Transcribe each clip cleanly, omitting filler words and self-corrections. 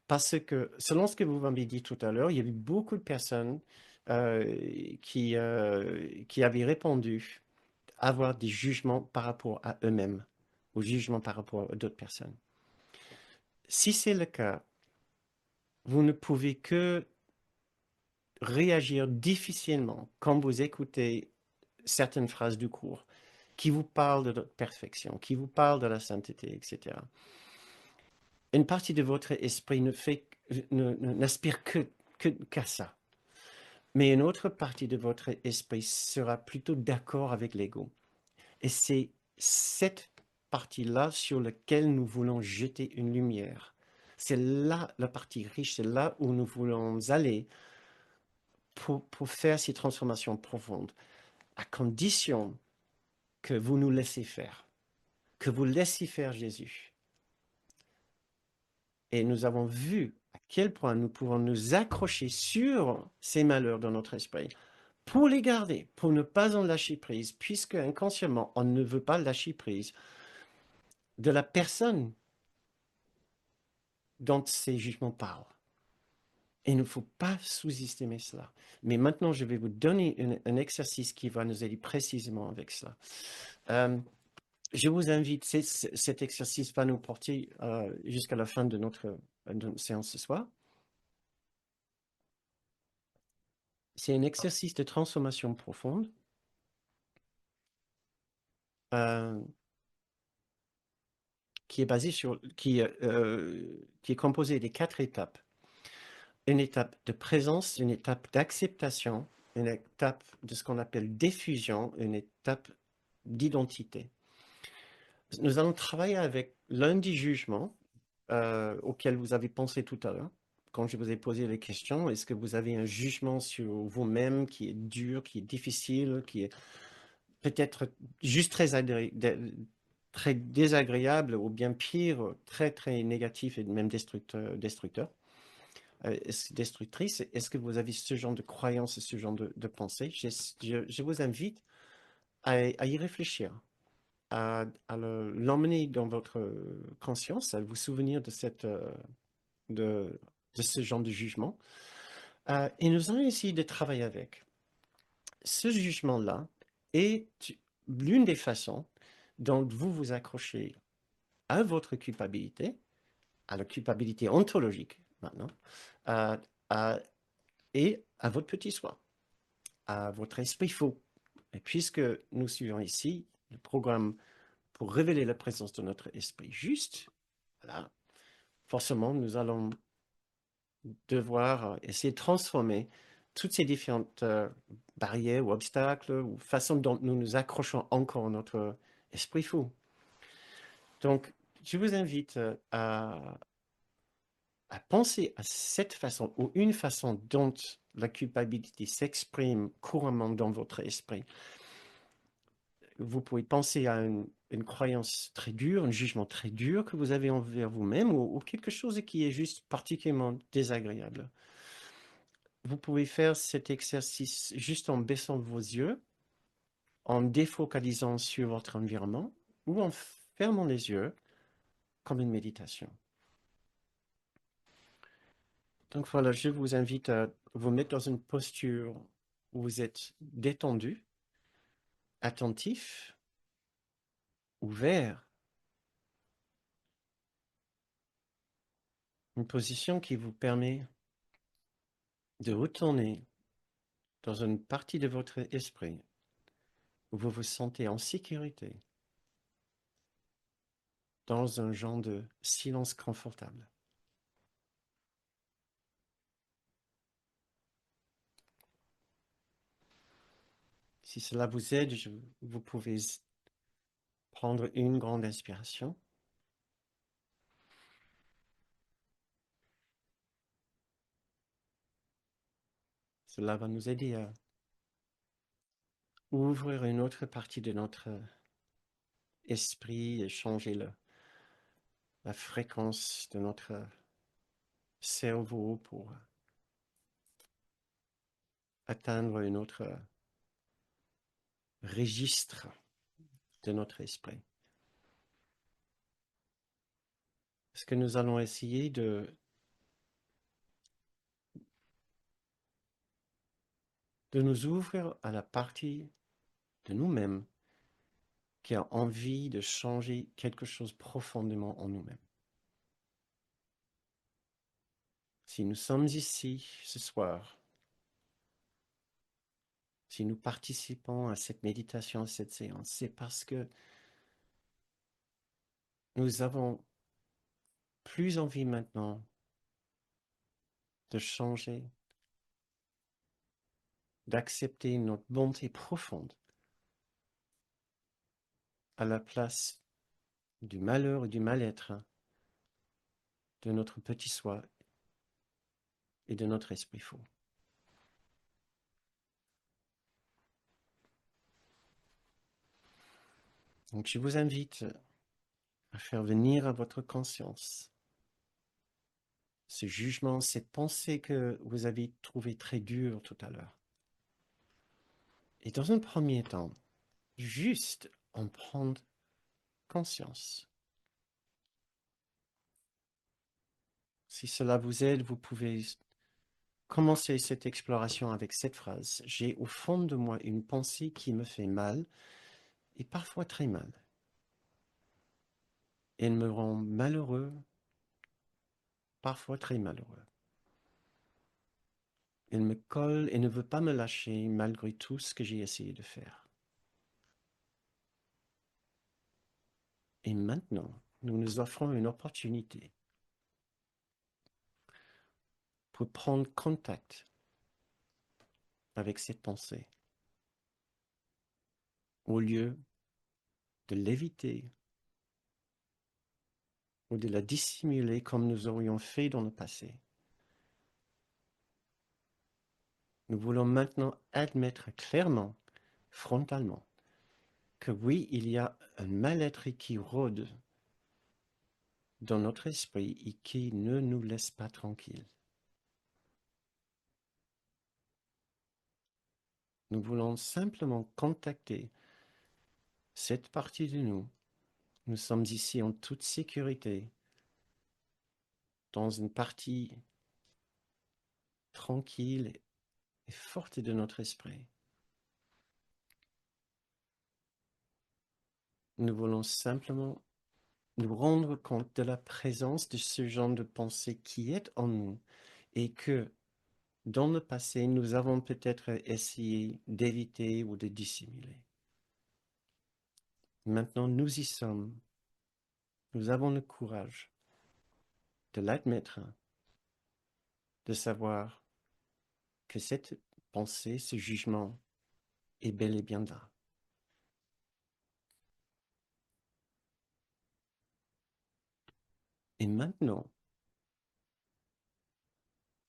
Parce que, selon ce que vous m'avez dit tout à l'heure, il y avait beaucoup de personnes qui avaient répondu avoir des jugements par rapport à eux-mêmes, ou jugements par rapport à d'autres personnes. Si c'est le cas, vous ne pouvez que réagir difficilement quand vous écoutez certaines phrases du cours qui vous parlent de votre perfection, qui vous parlent de la sainteté, etc. Une partie de votre esprit n'aspire qu'à ça. Mais une autre partie de votre esprit sera plutôt d'accord avec l'ego. Et c'est cette partie-là sur laquelle nous voulons jeter une lumière. C'est là la partie riche, c'est là où nous voulons aller pour faire ces transformations profondes, à condition que vous nous laissez faire, que vous laissiez faire Jésus. Et nous avons vu à quel point nous pouvons nous accrocher sur ces malheurs dans notre esprit pour les garder, pour ne pas en lâcher prise, puisque inconsciemment, on ne veut pas lâcher prise de la personne dont ces jugements parlent. Et il ne faut pas sous-estimer cela. Mais maintenant, je vais vous donner un exercice qui va nous aider précisément avec cela. Je vous invite, cet exercice va nous porter jusqu'à la fin de notre séance ce soir. C'est un exercice de transformation profonde euh, qui est basé sur, qui est composé des 4 étapes. Une étape de présence, une étape d'acceptation, une étape de ce qu'on appelle diffusion, une étape d'identité. Nous allons travailler avec l'un des jugements auquel vous avez pensé tout à l'heure. Quand je vous ai posé les questions, est-ce que vous avez un jugement sur vous-même qui est dur, qui est difficile, qui est peut-être juste très désagréable ou bien pire, très très négatif et même destructeur, destructrice? Est-ce que vous avez ce genre de croyance, ce genre de pensée? Je vous invite à y réfléchir, à l'emmener dans votre conscience, à vous souvenir de, de, de ce genre de jugement. Et nous allons essayer de travailler avec. Ce jugement-là est l'une des façons dont vous vous accrochez à votre culpabilité, à la culpabilité ontologique maintenant, à- à- et à votre petit soi, à votre esprit faux. Et puisque nous suivons ici le programme pour révéler la présence de notre esprit juste, voilà, forcément, nous allons devoir essayer de transformer toutes ces différentes barrières ou obstacles ou façons dont nous nous accrochons encore à notre esprit fou. Donc, je vous invite à penser à cette façon ou une façon dont la culpabilité s'exprime couramment dans votre esprit. Vous pouvez penser à une croyance très dure, un jugement très dur que vous avez envers vous-même ou quelque chose qui est juste particulièrement désagréable. Vous pouvez faire cet exercice juste en baissant vos yeux, en défocalisant sur votre environnement ou en fermant les yeux comme une méditation. Donc voilà, je vous invite à vous mettre dans une posture où vous êtes détendu, attentif, ouvert, une position qui vous permet de retourner dans une partie de votre esprit où vous vous sentez en sécurité, dans un genre de silence confortable. Si cela vous aide, vous pouvez prendre une grande inspiration. Cela va nous aider à ouvrir une autre partie de notre esprit et changer la fréquence de notre cerveau pour atteindre un autre registre de notre esprit. Ce que nous allons essayer de nous ouvrir à la partie de nous-mêmes qui a envie de changer quelque chose profondément en nous-mêmes. Si nous sommes ici ce soir, si nous participons à cette méditation, à cette séance, c'est parce que nous avons plus envie maintenant de changer, d'accepter notre bonté profonde à la place du malheur et du mal-être de notre petit soi et de notre esprit faux. Donc je vous invite à faire venir à votre conscience ce jugement, cette pensée que vous avez trouvée très dure tout à l'heure. Et dans un premier temps, juste en prendre conscience. Si cela vous aide, vous pouvez commencer cette exploration avec cette phrase. J'ai au fond de moi une pensée qui me fait mal, et parfois très mal. Elle me rend malheureux, parfois très malheureux. Elle me colle et ne veut pas me lâcher malgré tout ce que j'ai essayé de faire. Et maintenant, nous nous offrons une opportunité pour prendre contact avec cette pensée, au lieu de l'éviter ou de la dissimuler comme nous aurions fait dans le passé. Nous voulons maintenant admettre clairement, frontalement, que oui, il y a un mal-être qui rôde dans notre esprit et qui ne nous laisse pas tranquilles. Nous voulons simplement contacter cette partie de nous. Nous sommes ici en toute sécurité, dans une partie tranquille et forte de notre esprit. Nous voulons simplement nous rendre compte de la présence de ce genre de pensée qui est en nous et que dans le passé, nous avons peut-être essayé d'éviter ou de dissimuler. Maintenant, nous y sommes. Nous avons le courage de l'admettre, de savoir que cette pensée, ce jugement est bel et bien là. Et maintenant,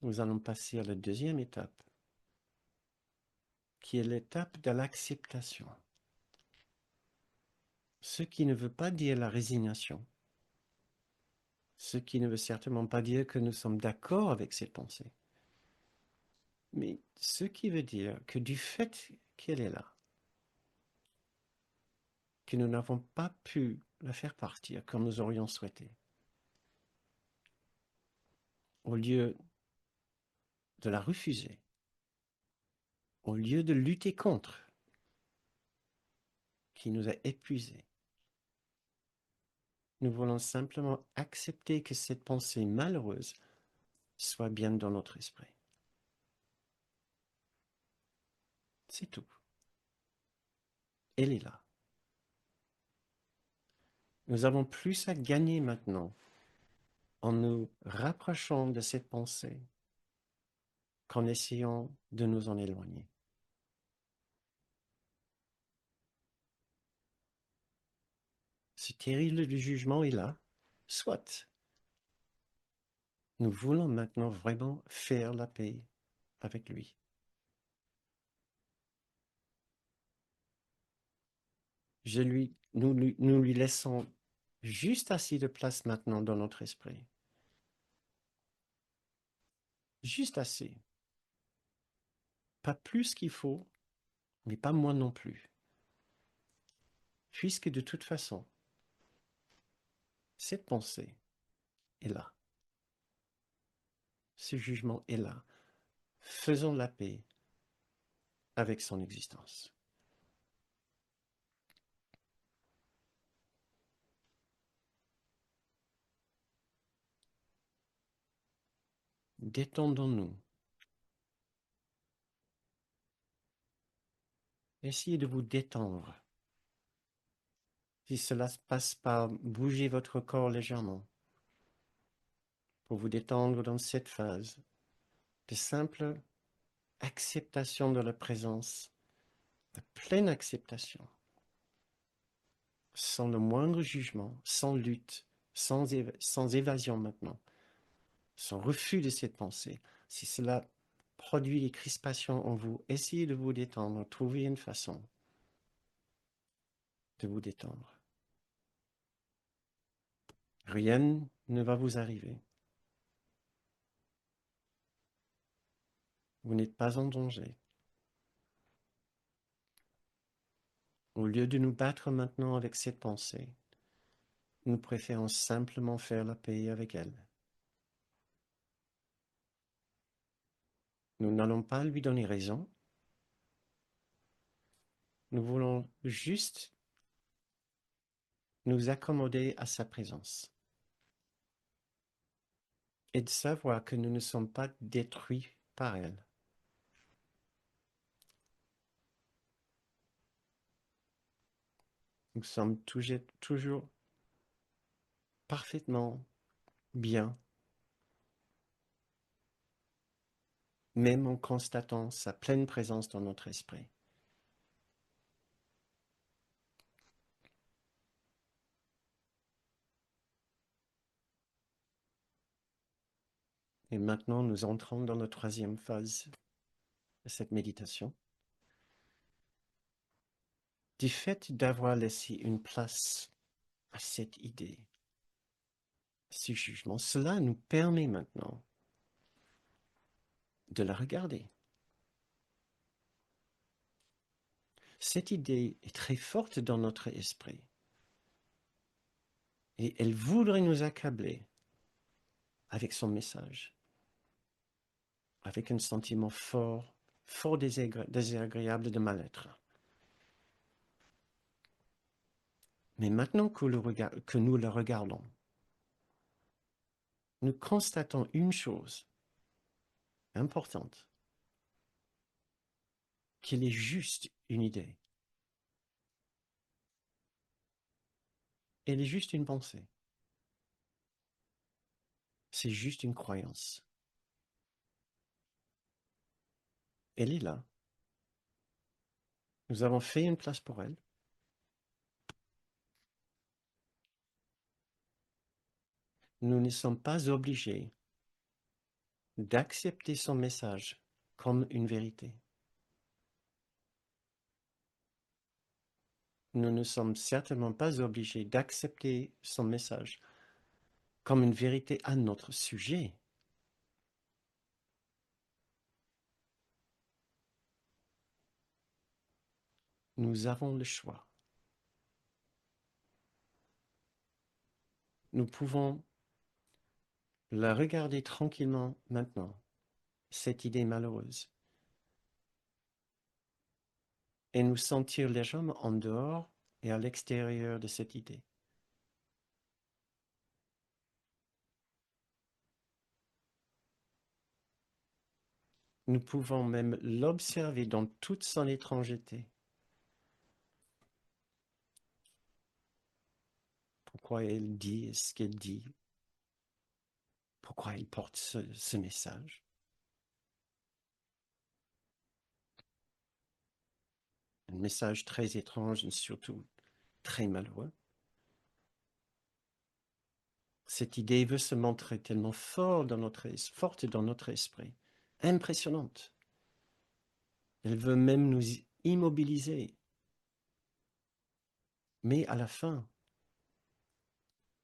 nous allons passer à la deuxième étape, qui est l'étape de l'acceptation. Ce qui ne veut pas dire la résignation, ce qui ne veut certainement pas dire que nous sommes d'accord avec cette pensée, mais ce qui veut dire que du fait qu'elle est là, que nous n'avons pas pu la faire partir comme nous aurions souhaité, au lieu de la refuser, au lieu de lutter contre, qui nous a épuisés, nous voulons simplement accepter que cette pensée malheureuse soit bien dans notre esprit. C'est tout. Elle est là. Nous avons plus à gagner maintenant en nous rapprochant de cette pensée qu'en essayant de nous en éloigner. Ce terrible jugement est là, soit. Nous voulons maintenant vraiment faire la paix avec lui. Nous lui laissons juste assez de place maintenant dans notre esprit. Juste assez. Pas plus qu'il faut, mais pas moins non plus. Puisque de toute façon, cette pensée est là. Ce jugement est là. Faisons la paix avec son existence. Détendons-nous. Essayez de vous détendre. Si cela se passe par bouger votre corps légèrement, pour vous détendre dans cette phase de simple acceptation de la présence, de pleine acceptation, sans le moindre jugement, sans lutte, sans évasion maintenant, sans refus de cette pensée. Si cela produit des crispations en vous, essayez de vous détendre, trouvez une façon de vous détendre. Rien ne va vous arriver. Vous n'êtes pas en danger. Au lieu de nous battre maintenant avec cette pensée, nous préférons simplement faire la paix avec elle. Nous n'allons pas lui donner raison. Nous voulons juste nous accommoder à sa présence et de savoir que nous ne sommes pas détruits par elle. Nous sommes toujours parfaitement bien, même en constatant sa pleine présence dans notre esprit. Et maintenant, nous entrons dans la troisième phase de cette méditation. Du fait d'avoir laissé une place à cette idée, ce jugement, cela nous permet maintenant de la regarder. Cette idée est très forte dans notre esprit et elle voudrait nous accabler avec son message, avec un sentiment fort, fort désagréable de mal-être. Mais maintenant que nous le regardons, nous constatons une chose importante, qu'il est juste une idée. Elle est juste une pensée. C'est juste une croyance. Elle est là. Nous avons fait une place pour elle. Nous ne sommes pas obligés d'accepter son message comme une vérité. Nous ne sommes certainement pas obligés d'accepter son message comme une vérité à notre sujet. Nous avons le choix. Nous pouvons la regarder tranquillement maintenant, cette idée malheureuse, et nous sentir légèrement en dehors et à l'extérieur de cette idée. Nous pouvons même l'observer dans toute son étrangeté. Pourquoi elle dit ce qu'elle dit? Pourquoi elle porte ce message? Un message très étrange et surtout très malheureux. Cette idée veut se montrer tellement forte dans notre esprit, impressionnante. Elle veut même nous immobiliser. Mais à la fin,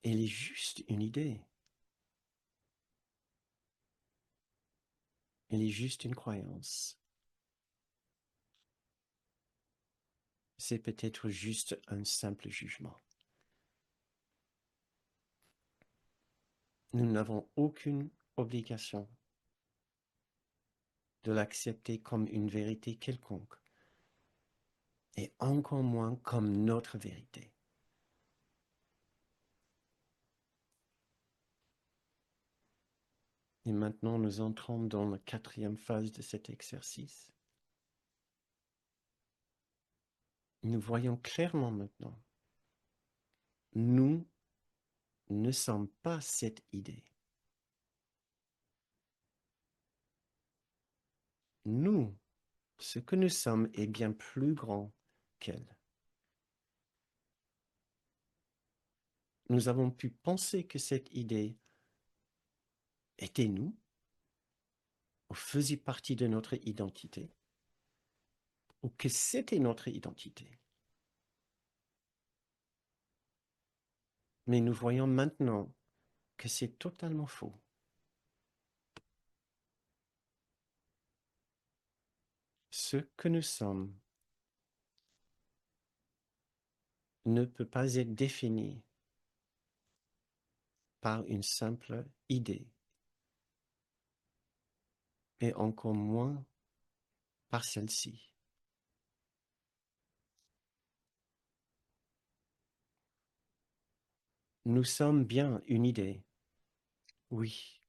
elle est juste une idée. Elle est juste une croyance. C'est peut-être juste un simple jugement. Nous n'avons aucune obligation de l'accepter comme une vérité quelconque. et encore moins comme notre vérité. Et maintenant, nous entrons dans la quatrième phase de cet exercice. Nous voyons clairement maintenant, nous ne sommes pas cette idée. Nous, ce que nous sommes est bien plus grand qu'elle. Nous avons pu penser que cette idée était nous, ou faisait partie de notre identité, ou que c'était notre identité. Mais nous voyons maintenant que c'est totalement faux. Ce que nous sommes ne peut pas être défini par une simple idée, et encore moins par celle-ci. Nous sommes bien une idée, oui,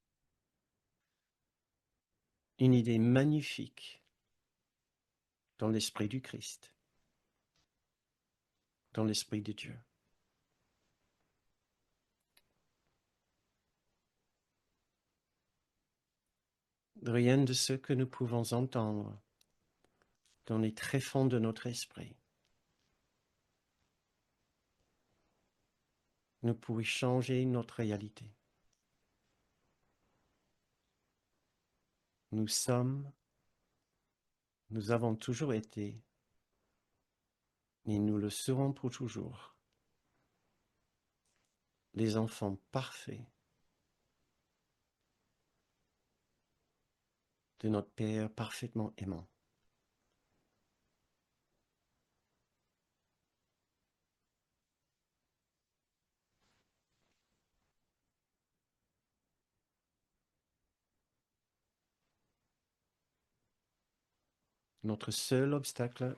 une idée magnifique dans l'esprit du Christ, dans l'esprit de Dieu. Rien de ce que nous pouvons entendre dans les tréfonds de notre esprit ne pourrait changer notre réalité. Nous sommes, nous avons toujours été, et nous le serons pour toujours, les enfants parfaits de notre Père parfaitement aimant. Notre seul obstacle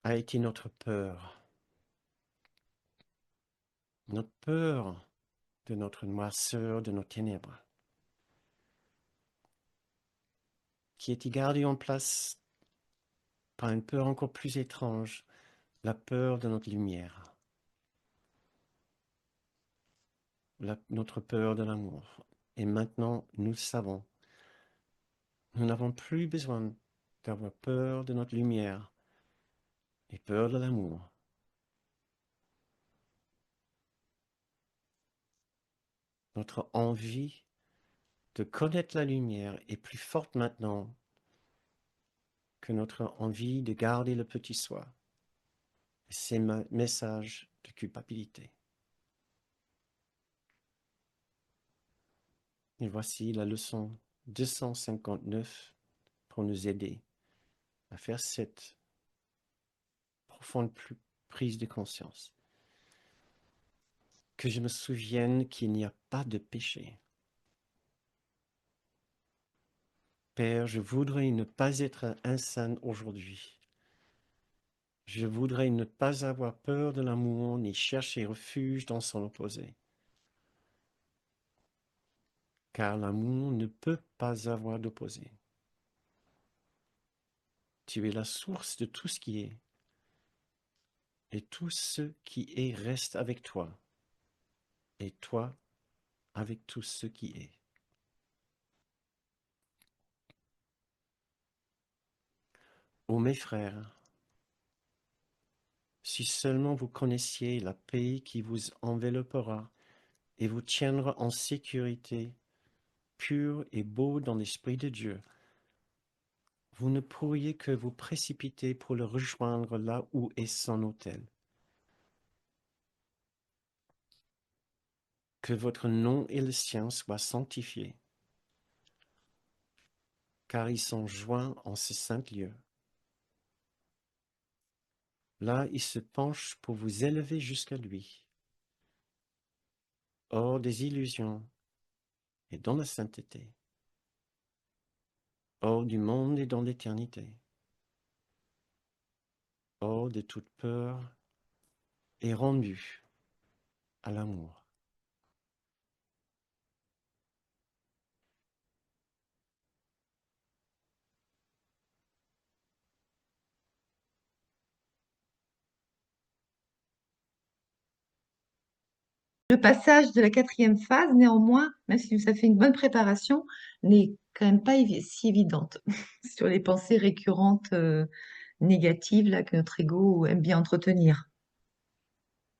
a été notre peur de notre noirceur, de nos ténèbres, qui était gardée en place par une peur encore plus étrange, la peur de notre lumière, notre peur de l'amour. Et maintenant, nous savons, nous n'avons plus besoin d'avoir peur de notre lumière et peur de l'amour. Notre envie de connaître la lumière est plus forte maintenant que notre envie de garder le petit soi et ses messages de culpabilité. Et voici la leçon 259 pour nous aider à faire cette profonde prise de conscience. Que je me souvienne qu'il n'y a pas de péché. Père, je voudrais ne pas être insane aujourd'hui. Je voudrais ne pas avoir peur de l'amour ni chercher refuge dans son opposé. Car l'amour ne peut pas avoir d'opposé. Tu es la source de tout ce qui est, et tout ce qui est reste avec toi, et toi avec tout ce qui est. Ô mes frères, si seulement vous connaissiez la paix qui vous enveloppera et vous tiendra en sécurité, pur et beau dans l'Esprit de Dieu, vous ne pourriez que vous précipiter pour le rejoindre là où est son autel. Que votre nom et le sien soient sanctifiés, car ils sont joints en ce saint lieu. Là, il se penche pour vous élever jusqu'à lui, hors des illusions et dans la sainteté, hors du monde et dans l'éternité. hors de toute peur et rendu à l'amour. Le passage de la quatrième phase, néanmoins, même si ça fait une bonne préparation, n'est quand même pas si évidente sur les pensées récurrentes négatives là, que notre ego aime bien entretenir.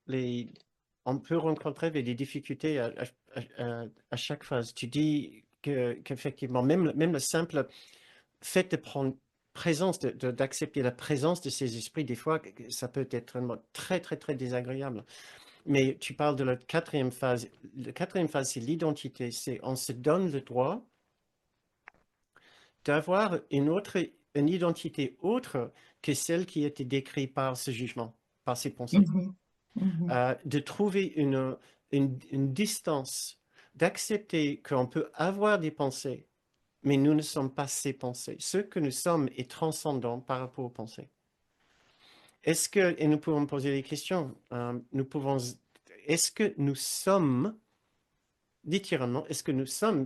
Les, on peut rencontrer des difficultés à chaque phase. Tu dis qu'effectivement, même le simple fait de prendre présence, d'accepter la présence de ces esprits, des fois, ça peut être vraiment très, très, très désagréable. Mais tu parles de la quatrième phase. La quatrième phase, c'est l'identité. C'est on se donne le droit d'avoir une identité autre que celle qui était décrite par ce jugement, par ces pensées. Mhm, mhm, De trouver une distance, d'accepter qu'on peut avoir des pensées, mais nous ne sommes pas ces pensées. Ce que nous sommes est transcendant par rapport aux pensées. Est-ce que, et nous pouvons poser des questions, est-ce que nous sommes, littéralement, est-ce que nous sommes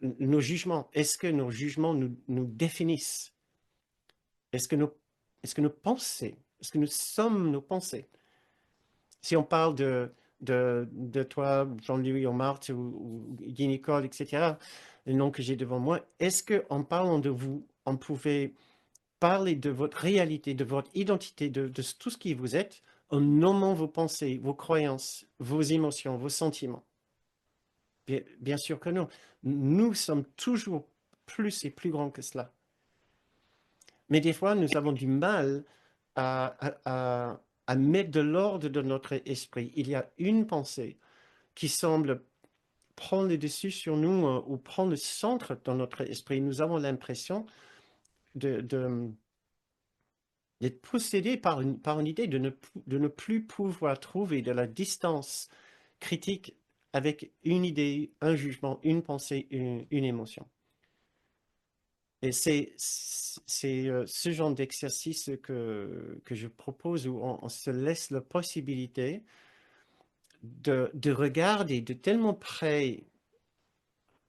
nos jugements? Est-ce que nos jugements nous définissent? Est-ce que nos, est-ce que nos pensées, est-ce que nous sommes nos pensées? Si on parle de toi, Jean-Louis ou Marthe ou Guy Nicole, etc., le nom que j'ai devant moi, est-ce qu'en parlant de vous, on pouvait parler de votre réalité, de votre identité, de tout ce qui vous êtes, en nommant vos pensées, vos croyances, vos émotions, vos sentiments? Bien sûr que non. Nous sommes toujours plus et plus grands que cela. Mais des fois, nous avons du mal à mettre de l'ordre dans notre esprit. Il y a une pensée qui semble prendre le dessus sur nous ou prendre le centre dans notre esprit. Nous avons l'impression de, de- d'être possédé par une idée de ne plus pouvoir trouver de la distance critique avec une idée, un jugement, une pensée, une émotion. Et c'est ce genre d'exercice que je propose où on se laisse la possibilité de regarder de tellement près,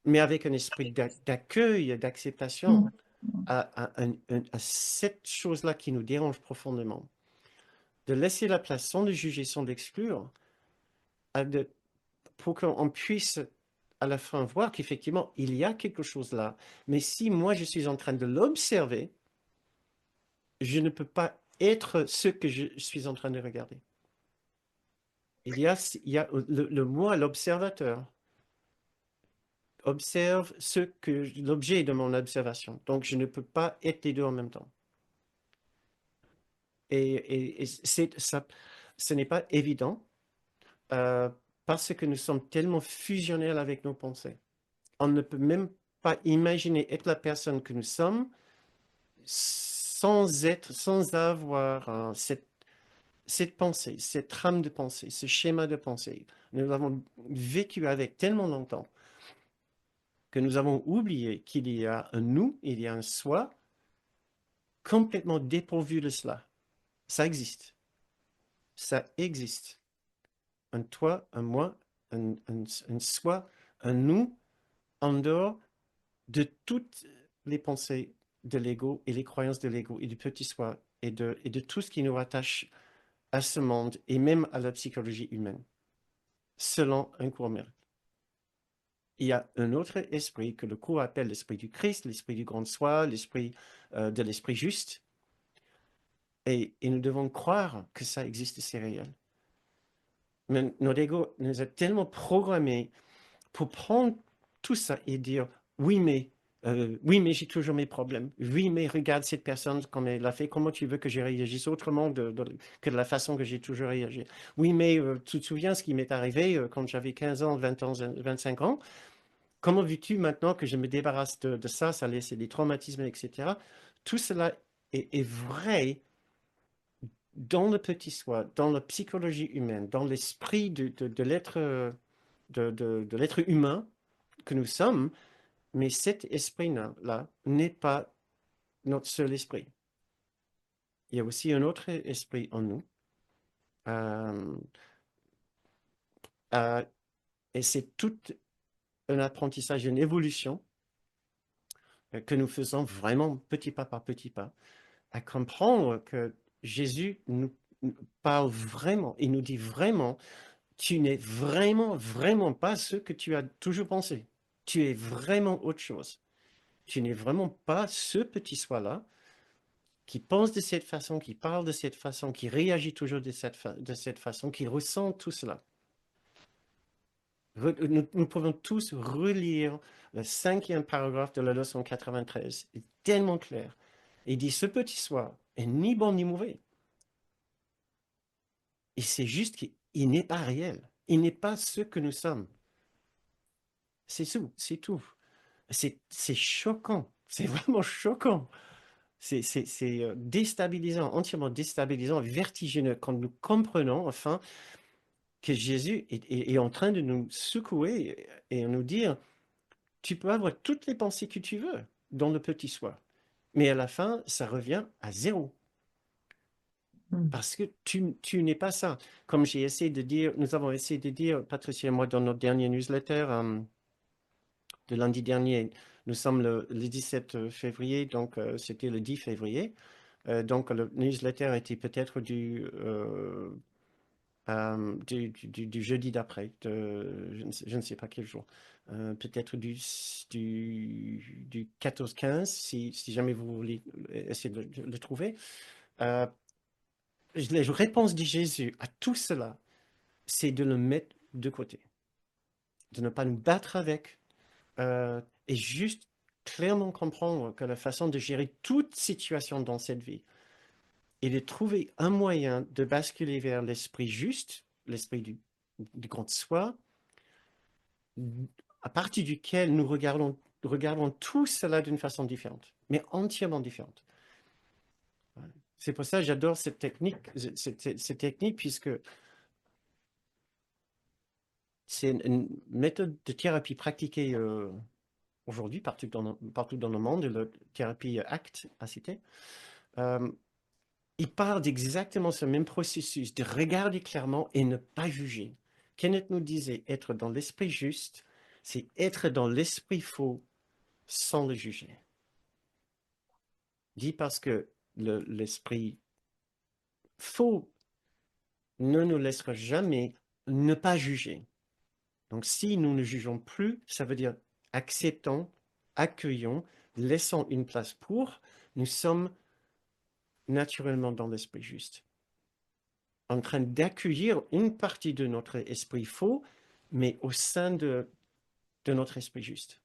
mais avec un esprit d'accueil, d'acceptation, mhm, à cette chose-là qui nous dérange profondément. De laisser la place sans le juger, sans l'exclure, pour qu'on puisse à la fin voir qu'effectivement, il y a quelque chose là. Mais si moi, je suis en train de l'observer, je ne peux pas être ce que je suis en train de regarder. Il y a le moi, l'observateur, observe l'objet de mon observation. Donc, je ne peux pas être les deux en même temps. Et ça, ce n'est pas évident euh, parce que nous sommes tellement fusionnels avec nos pensées. On ne peut même pas imaginer être la personne que nous sommes sans avoir cette pensée, cette trame de pensée, ce schéma de pensée. Nous l'avons vécu avec tellement longtemps que nous avons oublié qu'il y a un nous, il y a un soi complètement dépourvu de cela. Ça existe. Ça existe. Un toi, un moi, un soi, un nous, en dehors de toutes les pensées de l'ego et les croyances de l'ego et du petit soi et de tout ce qui nous rattache à ce monde et même à la psychologie humaine, selon un cours mérite. Il y a un autre esprit que le cours appelle l'esprit du Christ, l'esprit du grand soi, l'esprit de l'esprit juste, et nous devons croire que ça existe, c'est réel. Mais notre ego nous a tellement programmés pour prendre tout ça et dire oui, mais j'ai toujours mes problèmes. Oui, mais regarde cette personne comme elle l'a fait. Comment tu veux que je réagisse autrement que de la façon que j'ai toujours réagi? Oui, mais tu te souviens ce qui m'est arrivé quand j'avais 15 ans, 20 ans, 25 ans? Comment veux-tu maintenant que je me débarrasse de ça? Ça laisse des traumatismes, etc. Tout cela est vrai dans le petit soi, dans la psychologie humaine, dans l'esprit de l'être de l'être humain que nous sommes, mais cet esprit-là n'est pas notre seul esprit. il y a aussi un autre esprit en nous. Euh, euh, et c'est tout un apprentissage, une évolution que nous faisons vraiment petit pas par petit pas, à comprendre que Jésus nous parle vraiment, il nous dit vraiment, tu n'es vraiment, vraiment pas ce que tu as toujours pensé. Tu es vraiment autre chose. Tu n'es vraiment pas ce petit soi-là qui pense de cette façon, qui parle de cette façon, qui réagit toujours de cette façon, qui ressent tout cela. Nous pouvons tous relire le 5e paragraphe de la leçon 93. Il est tellement clair. Il dit, ce petit soi est ni bon ni mauvais. Et c'est juste qu'il n'est pas réel. Il n'est pas ce que nous sommes. C'est tout, c'est tout. C'est choquant. C'est vraiment choquant. C'est déstabilisant, entièrement déstabilisant, vertigineux quand nous comprenons enfin que Jésus est en train de nous secouer et nous dire, tu peux avoir toutes les pensées que tu veux dans le petit soi, mais à la fin, ça revient à zéro. Mm. Parce que tu n'es pas ça. Comme j'ai essayé de dire, nous avons essayé de dire, Patricia et moi, dans notre dernier newsletter de lundi dernier, nous sommes le 17 février, donc c'était le 10 février. Donc le newsletter était peut-être du jeudi d'après, je ne sais pas quel jour. Peut-être du 14-15, si jamais vous voulez essayer de le trouver. Euh, les réponses de Jésus à tout cela, c'est de le mettre de côté, de ne pas nous battre avec, et juste clairement comprendre que la façon de gérer toute situation dans cette vie est de trouver un moyen de basculer vers l'esprit juste, l'esprit du grand soi, à partir duquel nous regardons tout cela d'une façon différente, mais entièrement différente. C'est pour ça que j'adore cette technique, puisque c'est une méthode de thérapie pratiquée aujourd'hui partout dans le monde, la thérapie ACT, ACT. Euh, il parle d'exactement ce même processus, de regarder clairement et ne pas juger. Kenneth nous disait, être dans l'esprit juste, c'est être dans l'esprit faux sans le juger. Dit parce que l'esprit faux ne nous laissera jamais ne pas juger. Donc si nous ne jugeons plus, ça veut dire acceptons, accueillons, laissons une place pour, nous sommes naturellement dans l'esprit juste, en train d'accueillir une partie de notre esprit faux, mais au sein de notre esprit juste.